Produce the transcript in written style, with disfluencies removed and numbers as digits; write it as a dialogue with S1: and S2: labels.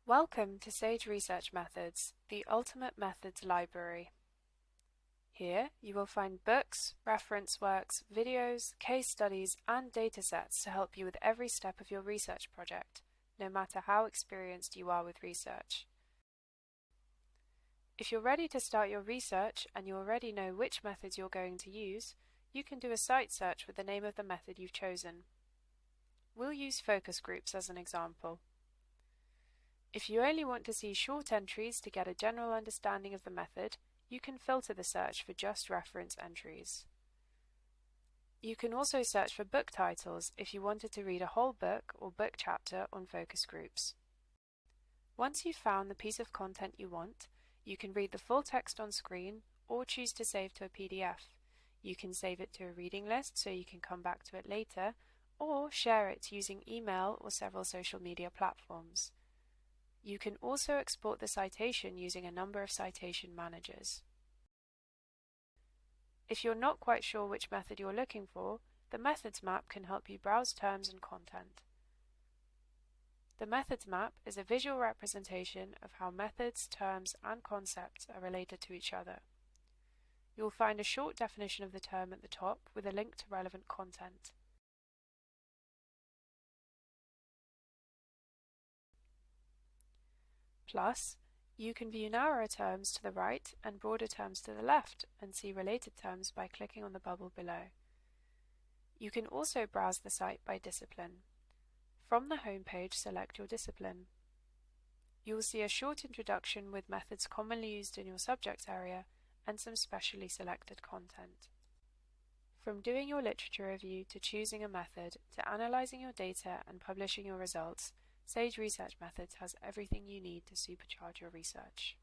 S1: Welcome to Sage Research Methods, the ultimate methods library. Here you will find books, reference works, videos, case studies, and datasets to help you with every step of your research project, no matter how experienced you are with research. If you're ready to start your research and you already know which methods you're going to use, you can do a site search with the name of the method you've chosen. We'll use focus groups as an example. If you only want to see short entries to get a general understanding of the method, you can filter the search for just reference entries. You can also search for book titles if you wanted to read a whole book or book chapter on focus groups. Once you've found the piece of content you want, you can read the full text on screen or choose to save to a PDF. You can save it to a reading list so you can come back to it later, or share it using email or several social media platforms. You can also export the citation using a number of citation managers. If you're not quite sure which method you're looking for, the Methods map can help you browse terms and content. The Methods map is a visual representation of how methods, terms, and concepts are related to each other. You'll find a short definition of the term at the top with a link to relevant content. Plus, you can view narrower terms to the right and broader terms to the left and see related terms by clicking on the bubble below. You can also browse the site by discipline. From the home page, select your discipline. You will see a short introduction with methods commonly used in your subject area and some specially selected content. From doing your literature review to choosing a method to analyzing your data and publishing your results, Sage Research Methods has everything you need to supercharge your research.